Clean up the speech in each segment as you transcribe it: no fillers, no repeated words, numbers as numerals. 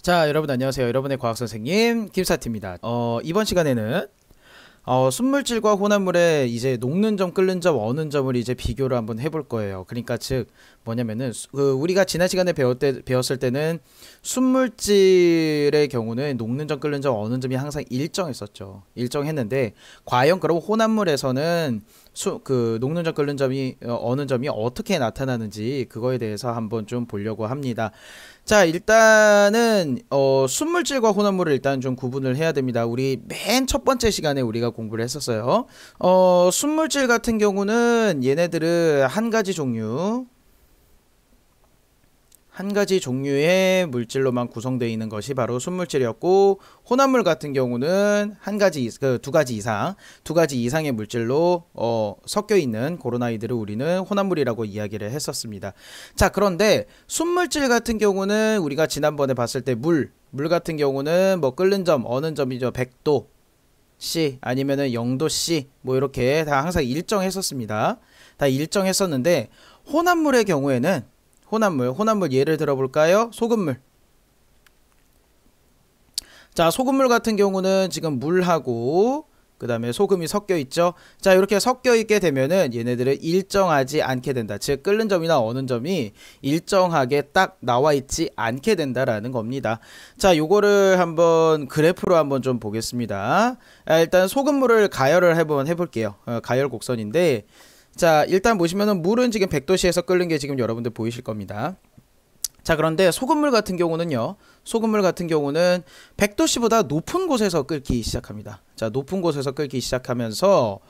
자, 여러분 안녕하세요. 여러분의 과학선생님 김사티입니다. 이번 시간에는 순물질과 혼합물의 이제 녹는 점, 끓는 점, 어는 점을 이제 비교를 한번 해볼 거예요. 그러니까 즉 뭐냐면은 우리가 지난 시간에 배웠을 때는 순물질의 경우는 녹는 점, 끓는 점, 어는 점이 항상 일정했었죠. 일정했는데 과연 그럼 혼합물에서는 녹는 점, 끓는 점이 어는 점이 어떻게 나타나는지 그거에 대해서 한번 좀 보려고 합니다. 자, 일단은 순물질과 혼합물을 일단 좀 구분을 해야 됩니다. 우리 맨 첫 번째 시간에 우리가 공부를 했었어요. 순물질 같은 경우는 얘네들은 한 가지 종류의 물질로만 구성되어 있는 것이 바로 순물질이었고, 혼합물 같은 경우는 두 가지 이상의 물질로 섞여 있는 그런 아이들을 우리는 혼합물이라고 이야기를 했었습니다. 자, 그런데 순물질 같은 경우는 우리가 지난번에 봤을 때 물 같은 경우는 뭐 끓는 점, 어는 점이죠. 100도 C 아니면은 0도 C 뭐 이렇게 다 항상 일정했었습니다. 다 일정했었는데 혼합물의 경우에는 혼합물 예를 들어 볼까요? 소금물. 자, 소금물 같은 경우는 지금 물하고 그 다음에 소금이 섞여 있죠. 자, 이렇게 섞여 있게 되면은 얘네들은 일정하지 않게 된다. 즉 끓는 점이나 어는 점이 일정하게 딱 나와 있지 않게 된다라는 겁니다. 자, 요거를 한번 그래프로 한번 좀 보겠습니다. 일단 소금물을 가열을 해볼게요. 가열 곡선인데, 자, 일단 보시면은 물은 지금 100도씨에서 끓는 게 지금 여러분들 보이실 겁니다. 자, 그런데 소금물 같은 경우는 100도씨보다 높은 곳에서 끓기 시작합니다. 자, 높은 곳에서 끓기 시작하면서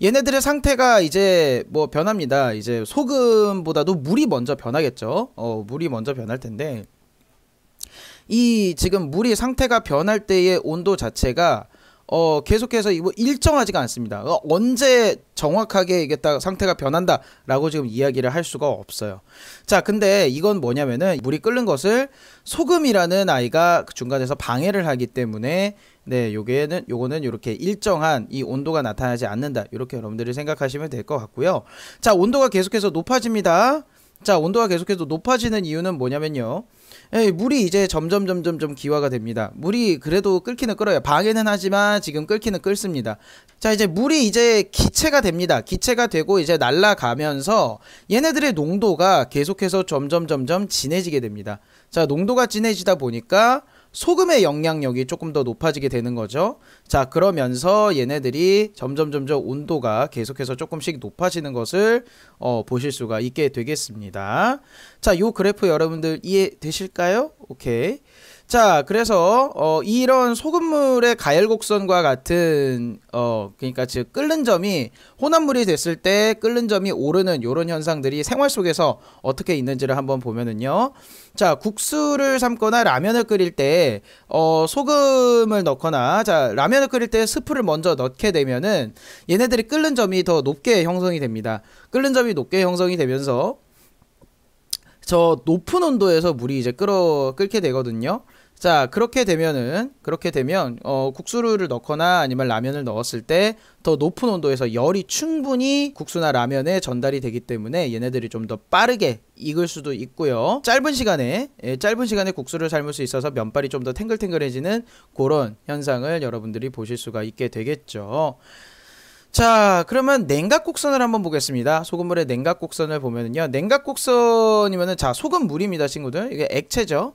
얘네들의 상태가 이제 뭐 변합니다. 이제 소금보다도 물이 먼저 변하겠죠. 물이 먼저 변할 텐데, 이 지금 물이 상태가 변할 때의 온도 자체가 계속해서 이거 일정하지가 않습니다. 언제 정확하게 이게 딱 상태가 변한다 라고 지금 이야기를 할 수가 없어요. 자, 근데 이건 뭐냐면은 물이 끓는 것을 소금이라는 아이가 중간에서 방해를 하기 때문에 네, 요거는 이렇게 일정한 이 온도가 나타나지 않는다, 이렇게 여러분들이 생각하시면 될 것 같고요. 자, 온도가 계속해서 높아집니다. 자, 온도가 계속해서 높아지는 이유는 뭐냐면요, 물이 이제 점점 기화가 됩니다. 물이 그래도 끓기는 끓어요. 방해는 하지만 지금 끓기는 끓습니다. 자, 이제 물이 이제 기체가 됩니다. 기체가 되고 이제 날아가면서 얘네들의 농도가 계속해서 점점 진해지게 됩니다. 자, 농도가 진해지다 보니까 소금의 영향력이 조금 더 높아지게 되는 거죠. 자, 그러면서 얘네들이 점점 온도가 계속해서 조금씩 높아지는 것을 보실 수가 있게 되겠습니다. 자, 요 그래프 여러분들 이해되실까요? 오케이. 자, 그래서 이런 소금물의 가열곡선과 같은 그러니까 즉 끓는 점이 혼합물이 됐을 때 끓는 점이 오르는 요런 현상들이 생활 속에서 어떻게 있는지를 한번 보면은요. 자, 국수를 삶거나 라면을 끓일 때 소금을 넣거나, 자, 라면을 끓일 때 스프를 먼저 넣게 되면은 얘네들이 끓는 점이 더 높게 형성이 됩니다. 끓는 점이 높게 형성이 되면서 저 높은 온도에서 물이 이제 끓게 되거든요. 자, 그렇게 되면 국수를 넣거나 아니면 라면을 넣었을 때 더 높은 온도에서 열이 충분히 국수나 라면에 전달이 되기 때문에 얘네들이 좀 더 빠르게 익을 수도 있고요. 짧은 시간에 국수를 삶을 수 있어서 면발이 좀 더 탱글탱글해지는 그런 현상을 여러분들이 보실 수가 있게 되겠죠. 자, 그러면 냉각곡선을 한번 보겠습니다. 소금물의 냉각곡선을 보면은요, 냉각곡선이면은, 자, 소금물입니다, 친구들. 이게 액체죠.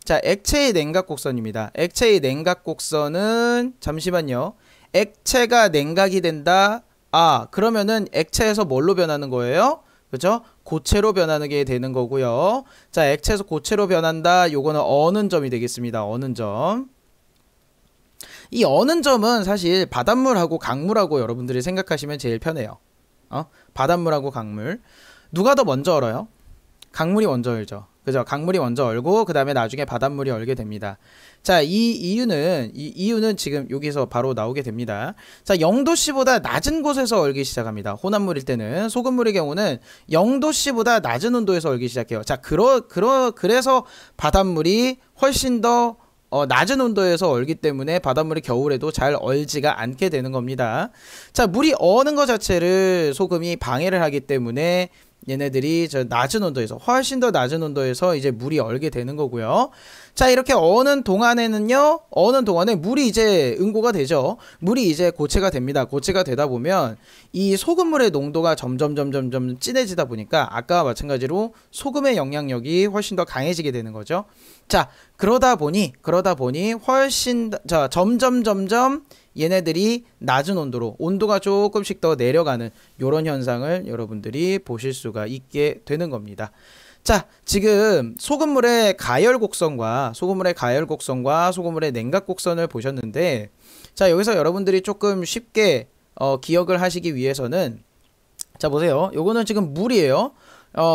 자, 액체의 냉각곡선입니다. 액체의 냉각곡선은, 잠시만요, 액체가 냉각이 된다. 아, 그러면은 액체에서 뭘로 변하는 거예요? 그죠? 고체로 변하는 게 되는 거고요. 자, 액체에서 고체로 변한다. 요거는 어는 점이 되겠습니다. 어는 점. 이 어는 점은 사실 바닷물하고 강물하고 여러분들이 생각하시면 제일 편해요. 바닷물하고 강물. 누가 더 먼저 얼어요? 강물이 먼저 얼죠. 그죠? 강물이 먼저 얼고 그 다음에 나중에 바닷물이 얼게 됩니다. 자, 이 이유는 지금 여기서 바로 나오게 됩니다. 자, 0도씨보다 낮은 곳에서 얼기 시작합니다. 혼합물일 때는. 소금물의 경우는 0도씨보다 낮은 온도에서 얼기 시작해요. 자, 그래서 바닷물이 훨씬 더 낮은 온도에서 얼기 때문에 바닷물이 겨울에도 잘 얼지가 않게 되는 겁니다. 자, 물이 어는 것 자체를 소금이 방해를 하기 때문에 얘네들이 저 낮은 온도에서, 훨씬 더 낮은 온도에서 이제 물이 얼게 되는 거고요. 자, 이렇게 어는 동안에는요, 어는 동안에 물이 이제 응고가 되죠. 물이 이제 고체가 됩니다. 고체가 되다 보면 이 소금물의 농도가 점점 진해지다 보니까 아까와 마찬가지로 소금의 영향력이 훨씬 더 강해지게 되는 거죠. 자, 그러다 보니 훨씬 자, 점점 얘네들이 낮은 온도가 조금씩 더 내려가는 요런 현상을 여러분들이 보실 수가 있게 되는 겁니다. 자, 지금 소금물의 가열 곡선과 소금물의 냉각 곡선을 보셨는데, 자, 여기서 여러분들이 조금 쉽게 기억을 하시기 위해서는, 자, 보세요. 요거는 지금 물이에요.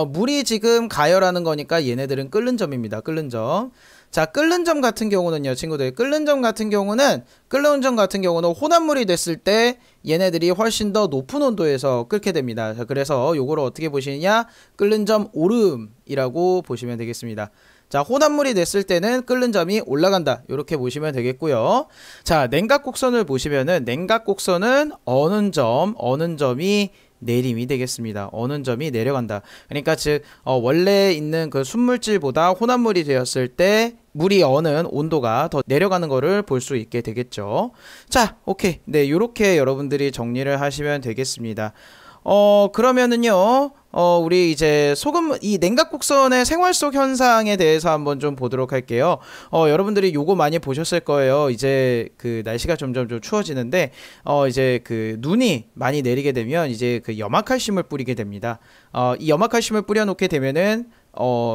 물이 지금 가열하는 거니까 얘네들은 끓는 점입니다. 끓는 점. 자, 끓는 점 같은 경우는요, 친구들. 끓는 점 같은 경우는 혼합물이 됐을 때 얘네들이 훨씬 더 높은 온도에서 끓게 됩니다. 자, 그래서 요거를 어떻게 보시느냐? 끓는 점 오름이라고 보시면 되겠습니다. 자, 혼합물이 됐을 때는 끓는 점이 올라간다. 이렇게 보시면 되겠고요. 자, 냉각 곡선을 보시면은 냉각 곡선은 어는 점이 내림이 되겠습니다. 어는 점이 내려간다. 그러니까 즉 원래 있는 그 순물질보다 혼합물이 되었을 때 물이 어는 온도가 더 내려가는 거를 볼 수 있게 되겠죠. 자, 오케이. 네, 요렇게 여러분들이 정리를 하시면 되겠습니다. 그러면은요, 우리 이제 이 냉각곡선의 생활 속 현상에 대해서 한번 좀 보도록 할게요. 여러분들이 요거 많이 보셨을 거예요. 이제 그 날씨가 점점 좀 추워지는데, 이제 그 눈이 많이 내리게 되면 이제 그 염화칼슘을 뿌리게 됩니다. 이 염화칼슘을 뿌려놓게 되면은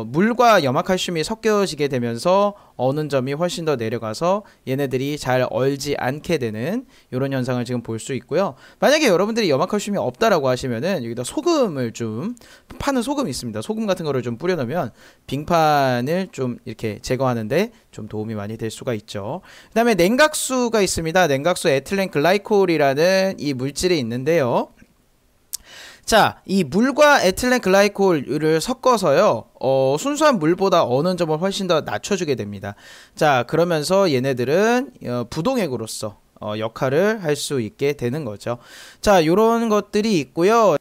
물과 염화칼슘이 섞여지게 되면서 어는 점이 훨씬 더 내려가서 얘네들이 잘 얼지 않게 되는 이런 현상을 지금 볼 수 있고요. 만약에 여러분들이 염화칼슘이 없다라고 하시면은 여기다 소금을 좀 파는 소금이 있습니다. 소금 같은 거를 좀 뿌려놓으면 빙판을 좀 이렇게 제거하는데 좀 도움이 많이 될 수가 있죠. 그 다음에 냉각수가 있습니다. 냉각수 에틸렌 글라이콜이라는 이 물질이 있는데요. 자, 이 물과 에틸렌 글라이콜을 섞어서요, 순수한 물보다 어는 점을 훨씬 더 낮춰주게 됩니다. 자, 그러면서 얘네들은 부동액으로서 역할을 할 수 있게 되는 거죠. 자, 요런 것들이 있고요.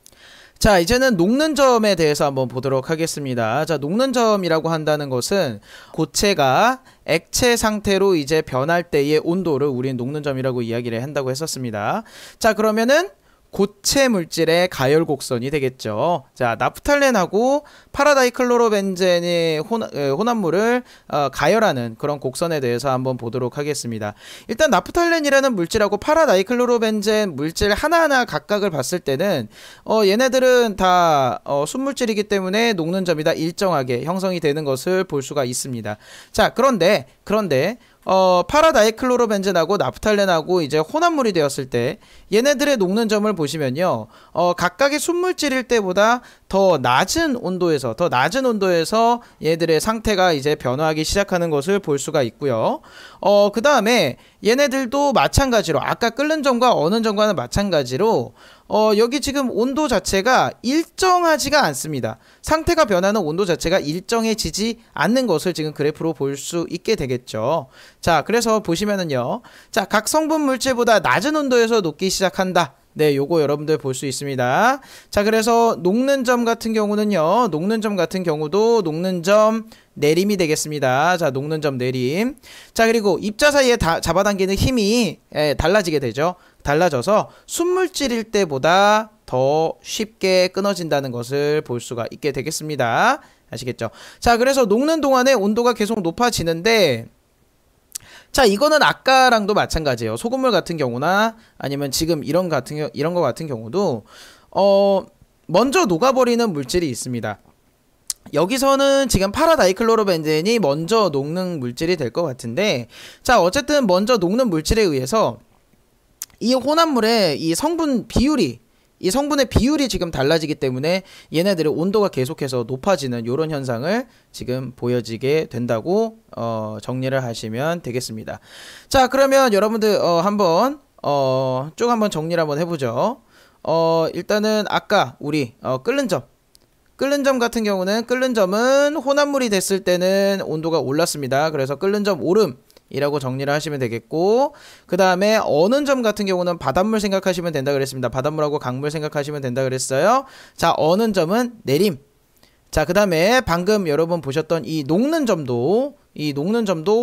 자, 이제는 녹는 점에 대해서 한번 보도록 하겠습니다. 자, 녹는 점이라고 한다는 것은 고체가 액체 상태로 이제 변할 때의 온도를 우리는 녹는 점이라고 이야기를 한다고 했었습니다. 자, 그러면은 고체 물질의 가열 곡선이 되겠죠. 자, 나프탈렌하고 파라다이클로로벤젠의 혼합물을 가열하는 그런 곡선에 대해서 한번 보도록 하겠습니다. 일단 나프탈렌이라는 물질하고 파라다이클로로벤젠 물질 하나하나 각각을 봤을 때는 얘네들은 다 순물질이기 때문에 녹는 점이 다 일정하게 형성이 되는 것을 볼 수가 있습니다. 자, 그런데 파라다이클로로벤젠하고 나프탈렌하고 이제 혼합물이 되었을 때 얘네들의 녹는 점을 보시면요, 각각의 순물질일 때보다 더 낮은 온도에서 얘들의 상태가 이제 변화하기 시작하는 것을 볼 수가 있고요. 그 다음에 얘네들도 마찬가지로 아까 끓는 점과 어는 점과는 마찬가지로 여기 지금 온도 자체가 일정하지가 않습니다. 상태가 변하는 온도 자체가 일정해지지 않는 것을 지금 그래프로 볼 수 있게 되겠죠. 자, 그래서 보시면은요, 자, 각 성분 물질보다 낮은 온도에서 녹기 시작한다. 네, 요거 여러분들 볼 수 있습니다. 자, 그래서 녹는 점 같은 경우는요, 녹는 점 내림이 되겠습니다. 자, 녹는 점 내림. 자, 그리고 입자 사이에 잡아당기는 힘이 달라지게 되죠. 달라져서 순물질일 때보다 더 쉽게 끊어진다는 것을 볼 수가 있게 되겠습니다. 아시겠죠? 자, 그래서 녹는 동안에 온도가 계속 높아지는데, 자, 이거는 아까랑도 마찬가지예요. 소금물 같은 경우나 아니면 지금 이런 거 같은 경우도 먼저 녹아버리는 물질이 있습니다. 여기서는 지금 파라다이클로로벤젠이 먼저 녹는 물질이 될 것 같은데, 자, 어쨌든 먼저 녹는 물질에 의해서 이 혼합물의 이 성분의 비율이 지금 달라지기 때문에 얘네들의 온도가 계속해서 높아지는 이런 현상을 지금 보여지게 된다고 정리를 하시면 되겠습니다. 자, 그러면 여러분들 한번 쭉 한번 정리를 한번 해보죠. 일단은 아까 우리 끓는 점 같은 경우는 끓는 점은 혼합물이 됐을 때는 온도가 올랐습니다. 그래서 끓는 점 오름 이라고 정리를 하시면 되겠고, 그 다음에 어는 점 같은 경우는 바닷물 생각하시면 된다 그랬습니다. 바닷물하고 강물 생각하시면 된다 그랬어요. 자, 어는 점은 내림. 자, 그 다음에 방금 여러분 보셨던 이 녹는 점도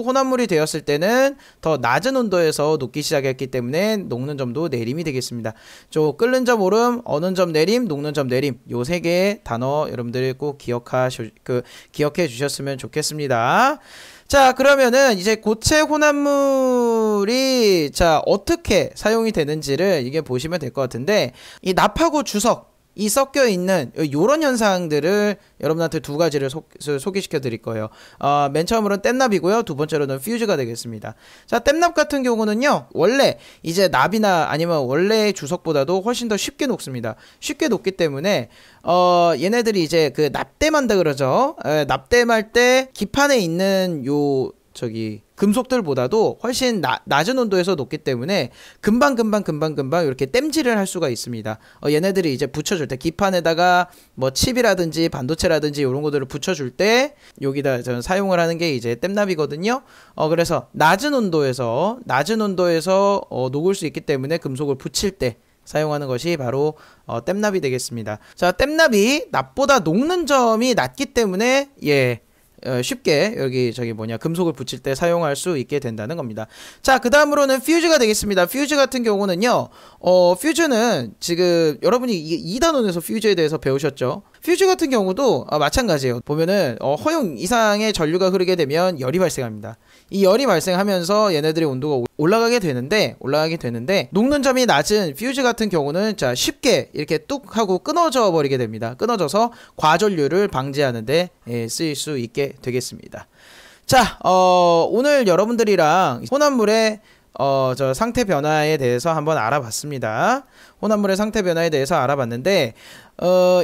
혼합물이 되었을 때는 더 낮은 온도에서 녹기 시작했기 때문에 녹는 점도 내림이 되겠습니다. 끓는 점 오름, 어는 점 내림, 녹는 점 내림, 요 세 개의 단어 여러분들이 꼭 기억해 주셨으면 좋겠습니다. 자, 그러면은 이제 고체 혼합물이 어떻게 사용이 되는지를 이게 보시면 될 것 같은데, 이 납하고 주석 이 섞여 있는 요런 현상들을 여러분한테 두 가지를 소개시켜 드릴 거예요. 맨 처음으로는 땜납이고요. 두 번째로는 퓨즈가 되겠습니다. 자, 땜납 같은 경우는요, 원래 이제 납이나 아니면 원래의 주석보다도 훨씬 더 쉽게 녹습니다. 쉽게 녹기 때문에 얘네들이 이제 그 납땜한다 그러죠. 납땜할 때 기판에 있는 금속들보다도 훨씬 낮은 온도에서 녹기 때문에 금방 이렇게 땜질을 할 수가 있습니다. 얘네들이 이제 붙여줄 때 기판에다가 뭐 칩이라든지 반도체라든지 이런 것들을 붙여줄 때 여기다 저는 사용을 하는 게 이제 땜납이거든요. 그래서 낮은 온도에서 녹을 수 있기 때문에 금속을 붙일 때 사용하는 것이 바로 땜납이 되겠습니다. 자, 땜납이 납보다 녹는 점이 낮기 때문에 쉽게 금속을 붙일 때 사용할 수 있게 된다는 겁니다. 자, 그 다음으로는 퓨즈가 되겠습니다. 퓨즈 같은 경우는요, 퓨즈는 지금 여러분이 2단원에서 퓨즈에 대해서 배우셨죠? 퓨즈 같은 경우도 마찬가지예요. 보면은 허용 이상의 전류가 흐르게 되면 열이 발생합니다. 이 열이 발생하면서 얘네들의 온도가 올라가게 되는데 녹는 점이 낮은 퓨즈 같은 경우는 쉽게 이렇게 뚝 하고 끊어져 버리게 됩니다. 끊어져서 과전류를 방지하는 데 쓰일 수 있게 되겠습니다. 자, 오늘 여러분들이랑 혼합물의 상태 변화에 대해서 한번 알아봤습니다. 혼합물의 상태 변화에 대해서 알아봤는데,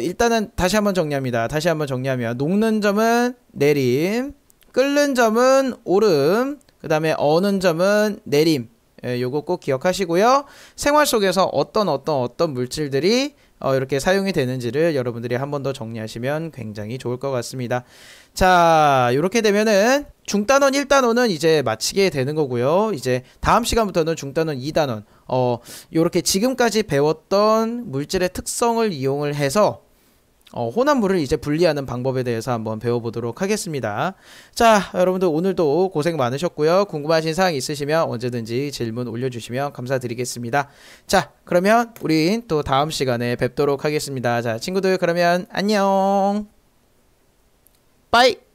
일단은 다시 한번 정리하면 녹는 점은 내림, 끓는 점은 오름, 그 다음에 어는 점은 내림. 요거 꼭 기억하시고요. 생활 속에서 어떤 물질들이 이렇게 사용이 되는지를 여러분들이 한 번 더 정리하시면 굉장히 좋을 것 같습니다. 자, 이렇게 되면은 중단원 1단원은 이제 마치게 되는 거고요. 이제 다음 시간부터는 중단원 2단원 요렇게 지금까지 배웠던 물질의 특성을 이용을 해서 혼합물을 이제 분리하는 방법에 대해서 한번 배워보도록 하겠습니다. 자, 여러분들 오늘도 고생 많으셨고요. 궁금하신 사항 있으시면 언제든지 질문 올려주시면 감사드리겠습니다. 자, 그러면 우린 또 다음 시간에 뵙도록 하겠습니다. 자, 친구들 그러면 안녕. 빠이.